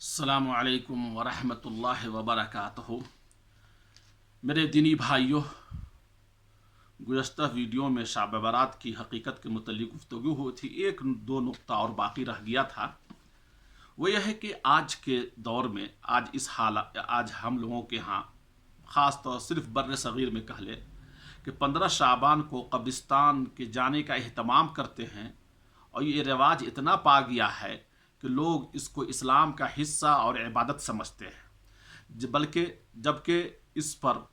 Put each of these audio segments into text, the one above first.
अस्सलामु अलैकुम वरहमतुल्लाहि वबरकातुहू। मेरे दीनी भाइयों, गुज़श्ता वीडियो में शब बारात की हकीकत के मुतल्लिक़ गुफ्तगू हुई थी। एक दो नुक्ता और बाकी रह गया था। वो यह है कि आज के दौर में आज हम लोगों के यहाँ ख़ास तौर सिर्फ बर्र सग़ीर में कह ले कि 15 शाबान को कब्रिस्तान के जाने का एहतमाम करते हैं, और ये रिवाज इतना पा गया है कि लोग इसको इस्लाम का हिस्सा और इबादत समझते हैं, बल्कि जबकि इस पर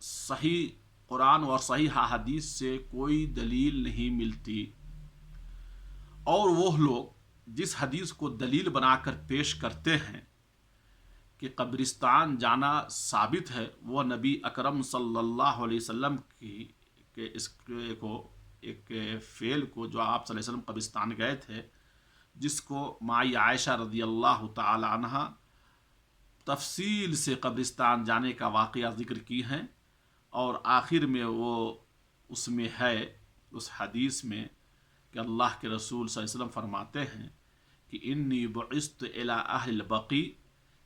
सही कुरान और सही हदीस से कोई दलील नहीं मिलती। और वो लोग जिस हदीस को दलील बनाकर पेश करते हैं कि कब्रिस्तान जाना साबित है, वह नबी अकरम सल्लल्लाहु अलैहि वसल्लम के इसके को एक फ़ेल को जो आप सल्लल्लाहु अलैहि वसल्लम कब्रिस्तान गए थे, जिसको माई आयशा रज़ियल्लाहु ताला अन्हा तफसील से कब्रिस्तान जाने का वाक़या ज़िक्र की हैं। और आखिर में वो उसमें है, उस हदीस में, कि अल्लाह के रसूल सल्लल्लाहु अलैहि वसल्लम फरमाते हैं कि इन्नी बुइस्तु इला अहलिल बक़ी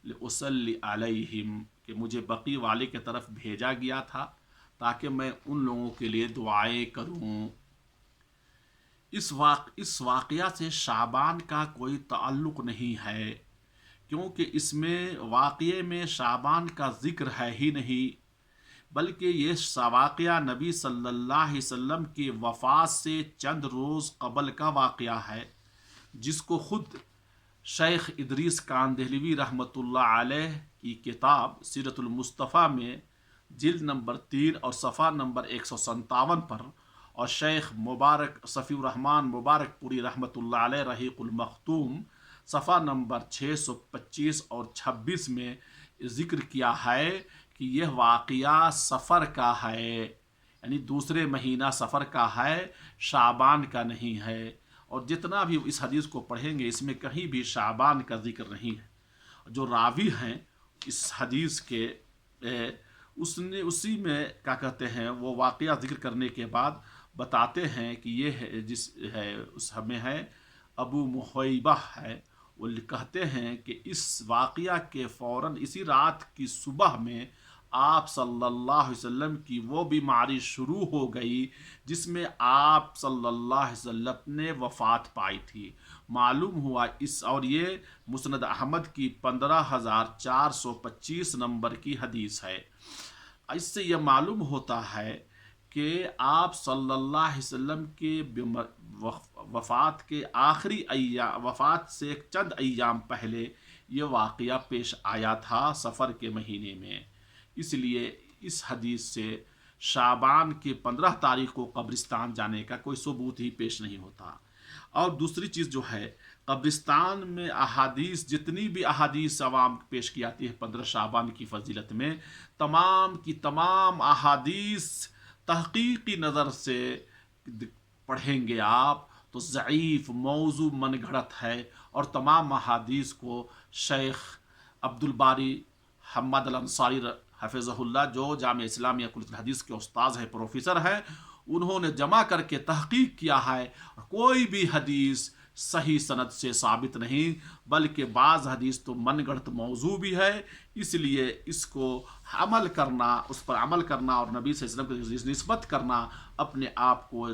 लिउसल्ली अलैहिम, कि मुझे बक़ी वाले की तरफ भेजा गया था ताकि मैं उन लोगों के लिए दुआएं करूं। इस वाक़या से शाबान का कोई ताल्लुक़ नहीं है, क्योंकि इसमें वाक़ये में शाबान का ज़िक्र है ही नहीं, बल्कि ये वाक़या नबी सल्लल्लाहु अलैहि वसल्लम की वफ़ात से चंद रोज़ क़बल का वाक़या है, जिसको ख़ुद शेख इदरीस कांदहलवी रहमतुल्लाह अलैह की किताब सीरतुल मुस्तफ़ा में जिल्द नंबर 3 और सफ़ा नंबर 157 पर, और शेख मुबारक सफ़ीउर रहमान मुबारकपुरी रहमतुल्लाह अलैह रहीक़ुल मख्तूम सफ़ा नंबर 625 और 26 में ज़िक्र किया है कि यह वाक़या सफ़र का है, यानी दूसरे महीना सफ़र का है, शाबान का नहीं है। और जितना भी इस हदीस को पढ़ेंगे, इसमें कहीं भी शाबान का ज़िक्र नहीं है। जो रावी हैं इस हदीस के उसने उसी में क्या कहते हैं, वो वाक़या ज़िक्र करने के बाद बताते हैं कि ये है जिस है उस हमें है अबू मुहैबा है। वो कहते हैं कि इस वाक़या के फ़ौरन इसी रात की सुबह में आप सल्लल्लाहु अलैहि वसल्लम की वो बीमारी शुरू हो गई जिसमें आप सल्लल्लाहु अलैहि वसल्लम ने वफ़ात पाई थी। मालूम हुआ और ये मुस्नद अहमद की 15,425 नंबर की हदीस है। इससे यह मालूम होता है कि आप सल्लल्लाहु अलैहि वसल्लम के वफ़ात के वफ़ात से चंद अय्याम पहले ये वाक़या पेश आया था सफ़र के महीने में। इसलिए इस हदीस से शाबान के 15 तारीख़ को कब्रिस्तान जाने का कोई सबूत ही पेश नहीं होता। और दूसरी चीज़ जो है, कब्रिस्तान में अहादीस, जितनी भी अहादीस अवाम पेश की जाती है 15 शाबान की फजीलत में, तमाम की तमाम अहादीस तहक़ीक़ी नज़र से पढ़ेंगे आप तो ज़ईफ़ मौज़ू मनगढ़ंत है। और तमाम अहादीस को शेख अब्दुल बारी हम्मद अल अंसारी हफ़िज़हुल्लाह, जो जामे इस्लामिया कुल्लुल हदीस के उस्ताद हैं, प्रोफेसर हैं, उन्होंने जमा करके तहक़ीक़ किया है। कोई भी हदीस सही सनद से साबित नहीं, बल्कि बाज़ हदीस तो मनगढ़ंत मौजू भी है। इसलिए इसको अमल करना, उस पर अमल करना और नबी सल्लल्लाहु अलैहि वसल्लम की निस्बत करना अपने आप को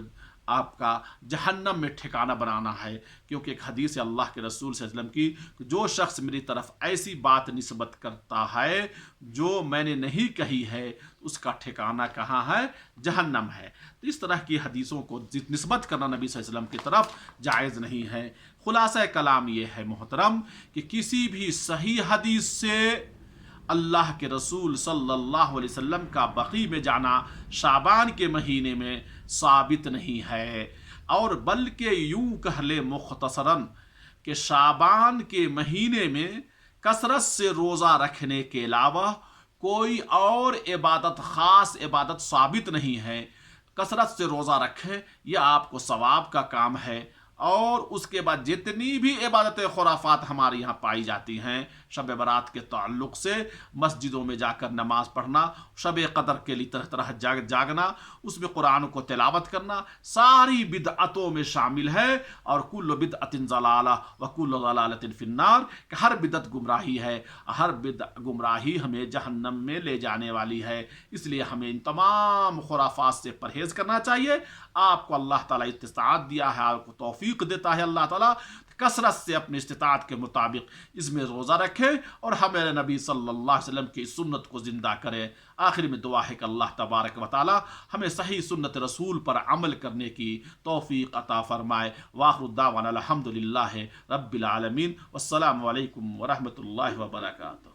आपका जहन्नम में ठिकाना बनाना है। क्योंकि एक हदीस है अल्लाह के रसूल सल्लल्लाहु अलैहि वसल्लम की, जो शख्स मेरी तरफ ऐसी बात निस्बत करता है जो मैंने नहीं कही है, उसका ठिकाना कहाँ है? जहन्नम है। तो इस तरह की हदीसों को निस्बत करना नबी सल्लल्लाहु अलैहि वसल्लम की तरफ जायज़ नहीं है। खुलासा कलाम ये है मोहतरम कि किसी भी सही हदीस से अल्लाह के रसूल सल्लल्लाहु अलैहि वसल्लम का बक़ी में जाना शाबान के महीने में साबित नहीं है। और बल्कि यूं कह ले मुख्तसरन कि शाबान के महीने में कसरत से रोज़ा रखने के अलावा कोई और इबादत, ख़ास इबादत साबित नहीं है। कसरत से रोज़ा रखें, यह आपको सवाब का काम है। اور اس کے بعد جتنی بھی عبادت خرافات ہمارے یہاں پائی جاتی ہیں شب برات کے تعلق سے، مسجدوں میں جا کر نماز پڑھنا، شب قدر کے لیے طرح طرح جاگنا، اس میں قرآن کو تلاوت کرنا، ساری بدعتوں میں شامل ہے۔ اور کل بدعت ضلالہ وکل ضلالۃ فی النار، کہ ہر بدعت گمراہی ہے، ہر گمراہی ہمیں جہنم میں لے جانے والی ہے۔ اس لیے ہمیں ان تمام خرافات سے پرہیز کرنا چاہیے۔ آپ کو اللہ تعالیٰ استطاعت دیا ہے، آپ کو توفیق دیتا ہے اللہ تعالیٰ، کثرت سے اپنی استطاعت کے مطابق اس میں روزہ رکھے اور ہمارے نبی صلی اللہ علیہ وسلم کی سنت کو زندہ کرے۔ آخر میں دعا ہے کہ اللہ تبارک و تعالی ہمیں صحیح سنت رسول پر عمل کرنے کی توفیق عطا فرمائے۔ وآخر الدعوانا الحمد للہ رب العالمین، والسلام علیکم ورحمۃ اللہ وبرکاتہ۔